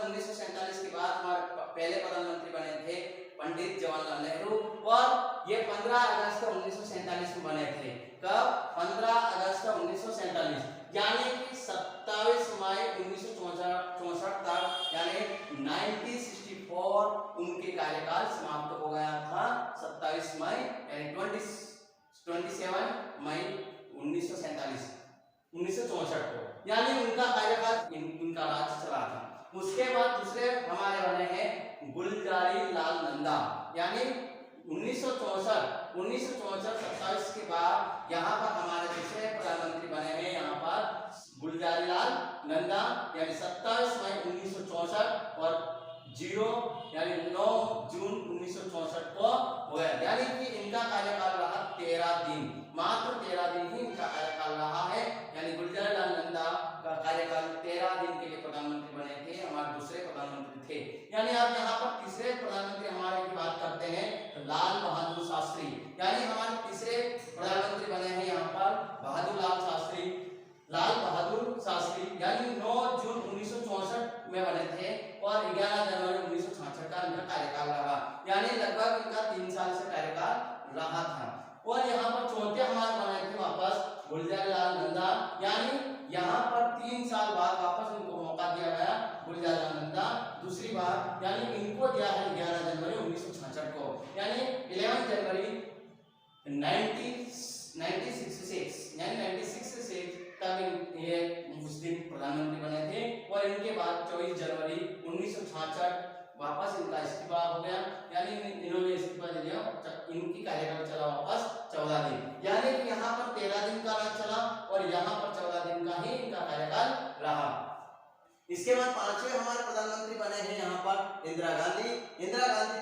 1947 के बाद हमारे पहले प्रधानमंत्री बने थे पंडित जवाहरलाल नेहरू और ये 15 अगस्त 1947 में बने थे। कब? 15 अगस्त 1947 यानी कि 27 मई 1964 तक यानी 1964 उनके कार्यकाल समाप्त हो गया था। 27 मई यानी 27 मई 1964 को यानी उनका कार्यकाल इनका राज चला था। उसके बाद दूसरे हमारे बने हैं गुलजारी लाल नंदा यानी 1964 27 के बाद यहाँ पर हमारे दूसरे प्रधानमंत्री बने हैं यहाँ पर गुलजारी लाल नंदा यानी 27 मई 1964 और 0 यानी 9 जून 1964 को हुआ यानी कि इनका कार्यकाल रहा 13 दिन, मात्र 13 दिन ही इनका कार्यकाल रहा है। यानी गुलजारी लाल नंदा का कार्यकाल 13 दिन के लिए प्रधानमंत्री बने थे, हमारे दूसरे प्रधानमंत्री थे। यानी अब यहाँ पर तीसरे प्रधानमंत्री हमारे की बात करते हैं लाल बहादुर शास्त्री यानी हमारे तीसरे प्रधानमंत्री बने हैं यहाँ पर लाल बहादुर शास्त्री यानी 9 जून 1964 में बने थे और 11 जनवरी 1966 का इनका कार्यकाल रहा यानी लगभग इनका 3 साल से कार्यकाल रहा था। और यहाँ पर चौथे हमारे बने थे वापस गुलजारी लाल नंदा यानी यहाँ पर 3 साल बाद वापस इनको मौका दिया गया गुलजारी लाल नंदा दूसरी बार यानी इनको दिया है 11 जनवरी 1966 को यानी 11 जनवरी 1966 यानी 1966 तक ये उस दिन प्रधानमंत्री बने थे और इनके बाद 24 जनवरी 1966 वापस इनका इस्तीफा हो गया यानी इन्होंने इस्तीफा दे दिया। इनकी कार्यकाल चला वापस 14 दिन यानी कि यहाँ पर 13 दिन का राज चला और यहाँ पर 14 दिन का ही इनका कार्यकाल रहा। इसके बाद पांचवें हमारे प्रधानमंत्री बने हैं यहाँ पर इंदिरा गांधी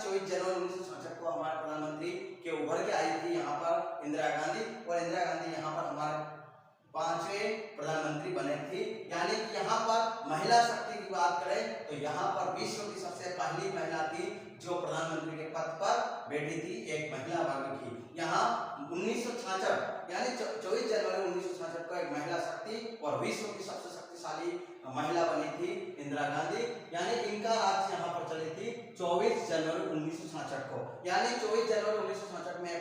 24 जनवरी 1966 को हमारे प्रधानमंत्री के उभर के आई थी यहाँ पर इंदिरा गांधी और इंदिरा गांधी यहाँ पर हमारे पांचवें प्रधानमंत्री बने थे। यानी कि यहाँ पर महिला शक्ति की बात करें तो यहाँ पर विश्व की सबसे पहली महिला थी जो प्रधानमंत्री के पद पर बैठी थी, एक महिला वर्ग की। यहाँ 1966 यानी 24 जनवरी 1966 को एक महिला शक्ति और विश्व की सबसे शक्तिशाली महिला बनी थी इंदिरा गांधी यानी इनका राज यहाँ पर चली थी 24 जनवरी 1966 को यानी 24 जनवरी 1966 में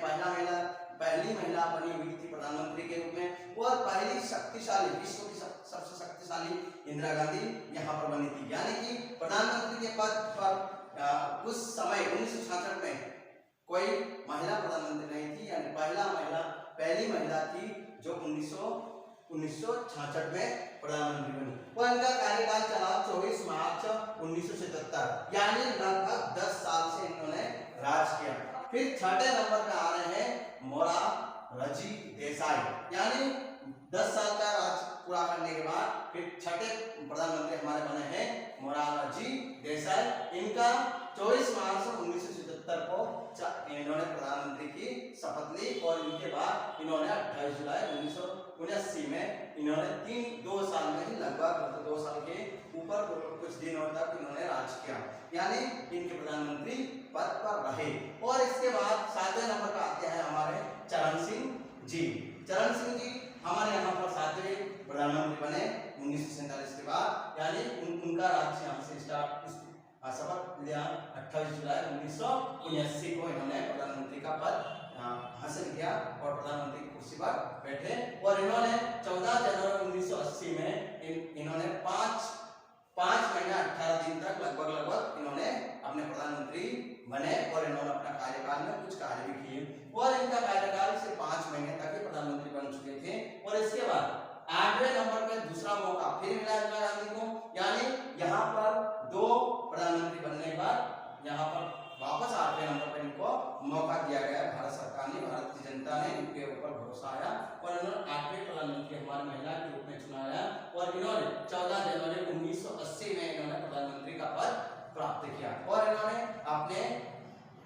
पहली महिला बनी हुई थी प्रधानमंत्री के रूप में और पहली शक्तिशाली विश्व की सबसे शक्तिशाली इंदिरा गांधी यहाँ पर बनी थी। यानी कि प्रधानमंत्री के पद पर उस समय 1966 में कोई महिला प्रधानमंत्री नहीं थी यानी पहली महिला थी जो 1966 में प्रधानमंत्री बनी और इनका कार्यकाल चला 24 मार्च 1977 यानी लगभग 10 साल से इन्होंने राज किया। फिर छठे नंबर पे आ रहे हैं मोरारजी देसाई यानी 10 साल का राज पूरा करने के बाद फिर छठे प्रधानमंत्री हमारे बने हैं मोरारजी देसाई। इनका 24 मार्च 1977 को इन्होंने प्रधानमंत्री की शपथ ली और इनके बाद इन्होंने 28 जुलाई 1979 में इन्होंने 2 साल में ही लगभग 2 साल के ऊपर कुछ दिनों तक इन्होंने राज किया यानी इनके प्रधानमंत्री पद पर रहे। और इसके बाद 7वें नंबर पर आते हैं हमारे चरण सिंह जी हमारे यहाँ पर 7वें प्रधानमंत्री बने 1947 के बाद यानी उनका राज्य यहाँ से शपथ लिया 28 जुलाई 1979 को इन्होंने प्रधानमंत्री का पद हासिल किया और प्रधानमंत्री की कुर्सी पर बैठे और इन्होंने 14 जनवरी 1980 में इन्होंने 5 महीना 18 दिन तक लगभग इन्होंने अपने प्रधानमंत्री बने और इन्होंने अपना कार्यकाल में कुछ कार्य भी किए और इनका कार्यकाल से 5 महीने तक ही प्रधानमंत्री बन चुके थे। और इसके बाद 8वें नंबर पर दूसरा मौका फिर मिला इंदिरा गांधी को यानी यहाँ पर 2 प्रधानमंत्री बनने के बाद यहाँ पर वापस 8वें नंबर पर इनको मौका दिया गया। भारत सरकार ने, भारत की जनता ने इनके ऊपर भरोसा आया और इन्होंने 8वें प्रधानमंत्री हमारी महिला के रूप में चुनाया और इन्होंने 14 जनवरी 1980 में इन्होंने प्रधानमंत्री का पद प्राप्त किया और इन्होंने अपने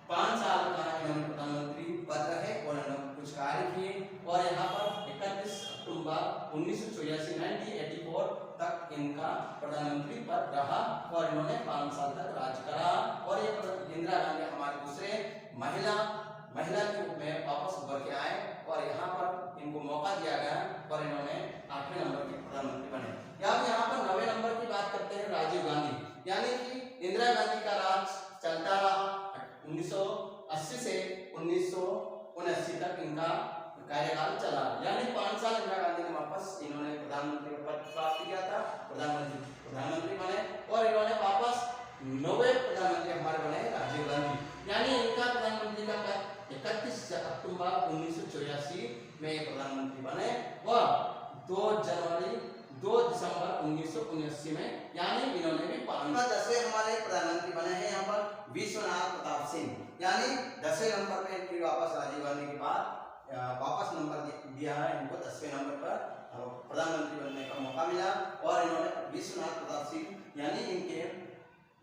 5 साल का इन्होंने प्रधानमंत्री पद रहे और इन्होंने कुछ कार्य किए और यहाँ पर 31 अक्टूबर 1984 तक इनका प्रधानमंत्री पद रहा और इन्होंने 5 साल तक राज करा और ये इंदिरा गांधी हमारे दूसरे महिला के रूप में वापस उभर के आए और यहाँ पर इनको मौका दिया गया और इन्होंने 8वें नंबर के प्रधानमंत्री बने। अब यहाँ पर 9वें नंबर की बात करते हैं राजीव गांधी यानी कि इंदिरा गांधी का राज चलता रहा 1980 से 1979 तक इनका कार्यकाल चला, यानी 5 साल इंदिरा गांधी ने वापस इन्होंने प्रधानमंत्री का पद प्राप्त किया था, प्रधानमंत्री बने और इन्होंने वापस 9वें प्रधानमंत्री हमारे बने राजीव गांधी, यानी इनका प्रधानमंत्री का पद 31 अक्टूबर 1984 में प्रधानमंत्री बने और 2 दिसंबर 1979 में, यानी इन्होंने भी 10वें हमारे प्रधानमंत्री बने हैं यहाँ पर विश्वनाथ प्रताप सिंह, यानी 10वें नंबर पे फिर वापस राजीव गांधी के बाद वापस नंबर दिया है इनको 10वें नंबर पर प्रधानमंत्री बनने का मौका मिला और इन्होंने विश्वनाथ प्रताप सिंह यानी इनके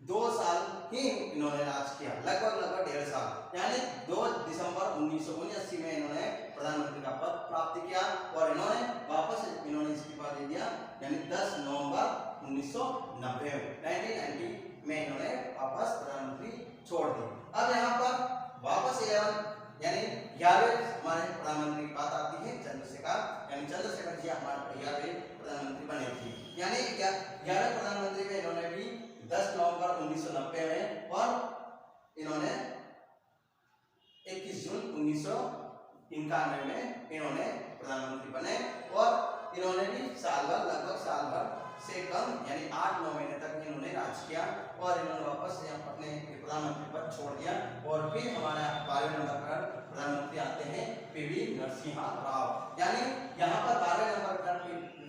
2 साल ही इन्होंने राज किया, लगभग 1.5 साल, यानी 2 दिसंबर 1979 में इन्होंने प्रधानमंत्री का पद प्राप्त किया और इन्होंने वापस इस्तीफा दे दिया, यानी 10 नवंबर 1990 में इन्होंने वापस प्रधानमंत्री छोड़ दी। अब यहाँ पर वापस यानी 11वें हमारे प्रधानमंत्री की बात आती है चंद्रशेखर, यानी चंद्रशेखर जी हमारे 11वें प्रधानमंत्री बने थे, यानी 11वें प्रधानमंत्री में इन्होंने भी 10 नवंबर 1990 में और इन्होंने 21 जून 1991 में इन्होंने प्रधानमंत्री बने और इन्होंने भी लगभग साल भर से कम यानी 8-9 महीने तक इन्होंने राज किया और इन्होंने वापस अपने प्रधानमंत्री पद छोड़ दिया और फिर हमारा 12वें नंबर पर प्रधानमंत्री आते हैं पीवी नरसिम्हा राव, यानी यहाँ पर 12वें नंबर पर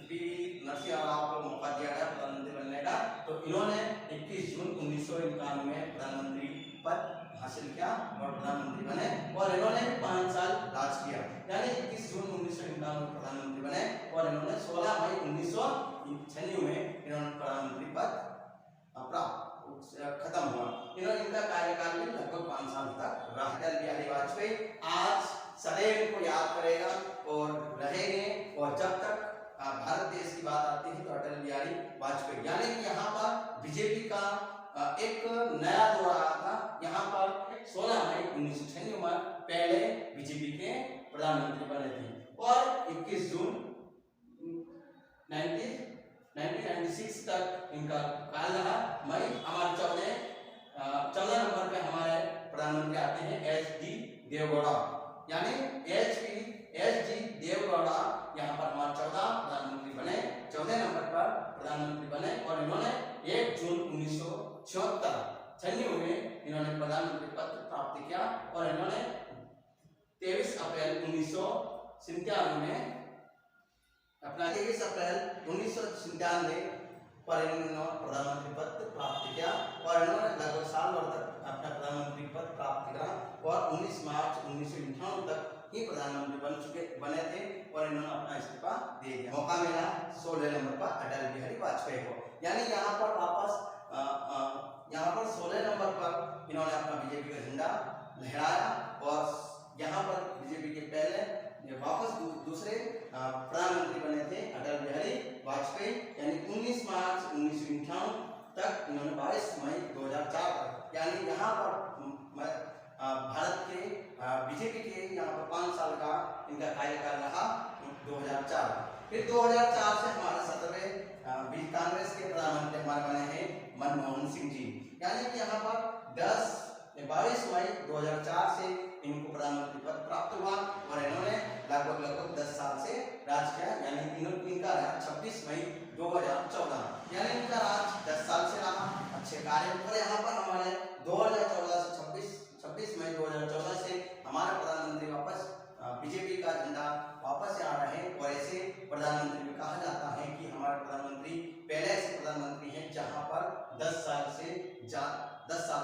पीवी नरसिम्हा राव को मौका दिया गया प्रधानमंत्री बनने का, तो इन्होंने 21 जून 1991 में प्रधानमंत्री पद हासिल किया और प्रधानमंत्री बने और इन्होंने 5 साल राज किया, यानी 21 जून 1991 में प्रधानमंत्री बने और इन्होंने 16 मई 1996 में इन्होंने प्रधानमंत्री पद खत्म हुआ। इनका कार्यकाल भी लगभग 5 साल तक रहा। अटल बिहारी वाजपेयी आज सदैव इनको याद करेगा और रहेंगे, और जब तक भारत देश की बात आती है तो अटल बिहारी वाजपेयी, यानी कि यहाँ पर बीजेपी का एक नया दौर आया था। यहाँ पर 16 मई 1996 में पहले बीजेपी के प्रधानमंत्री बने थे और 21 जून 1996 तक इनका काल रहा। मई हमारे 14 नंबर पे हमारे प्रधानमंत्री आते हैं एच.डी. देवगौड़ा, यानी एच.डी. देवगौड़ा यहाँ पर हमारे 14 प्रधानमंत्री बने, 14 नंबर पर प्रधानमंत्री बने और इन्होंने 1 जून 1996 में इन्होंने प्रधानमंत्री पद प्राप्त किया और इन्होंने 23 अप्रैल 1997 में अपना 23 अप्रैल 1997 पर इन्होंने प्रधानमंत्री पद प्राप्त किया और इन्होंने लगभग साल भर तक अपना प्रधानमंत्री पद प्राप्त किया और 19 मार्च 1998 तक ही प्रधानमंत्री बने थे और इन्होंने अपना इस्तीफा दे दिया। मौका मिला 16 नंबर पर अटल बिहारी वाजपेयी को, यानी यहाँ पर वापस 16 नंबर पर इन्होंने अपना बीजेपी का झंडा लहराया और यहाँ पर बीजेपी के पहले वापस दूसरे प्रधानमंत्री बने थे अटल बिहारी वाजपेयी, यानी 19 मार्च 1998 तक इन्होंने 22 मई 2004 तक, यानी यहाँ पर भारत के बीजेपी के यहाँ पर 5 साल का इनका कार्यकाल रहा 2004। फिर 2004 से हमारे 17वें कांग्रेस के प्रधानमंत्री हमारे बने हैं मनमोहन सिंह जी, यानी कि यहाँ पर 22 मई 2004 से इनको प्रधानमंत्री पद प्राप्त हुआ और इन्होंने लगभग 10 साल से राज किया, यानी इनका राज 26 मई 2014, यानी इनका राज 10 साल से रहा, अच्छे कार्य। और यहाँ पर हमारे 2014 से 26 मई 2014 से हमारे प्रधानमंत्री वापस बीजेपी का झंडा वापस आ रहे हैं और ऐसे प्रधानमंत्री में कहा जाता है कि हमारे प्रधानमंत्री पहले ऐसे प्रधानमंत्री हैं जहां पर 10 साल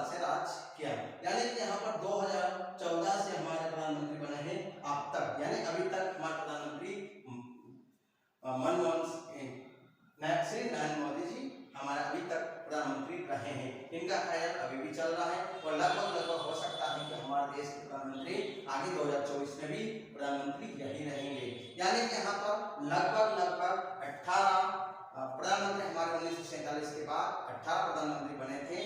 से राज किया, यानी कि यहाँ पर 2014 से हमारे प्रधानमंत्री बने हैं अब तक, यानी अभी तक हमारे प्रधानमंत्री श्री नरेंद्र मोदी जी हमारे अभी तक प्रधानमंत्री रहे हैं। इनका कार्यकाल अभी भी चल रहा है और लगभग हो सकता है कि हमारे देश के प्रधानमंत्री आगे 2024 में भी प्रधानमंत्री यही रहेंगे, यानी कि यहाँ पर लगभग 18 प्रधानमंत्री हमारे 1947 के बाद 18 प्रधानमंत्री बने थे।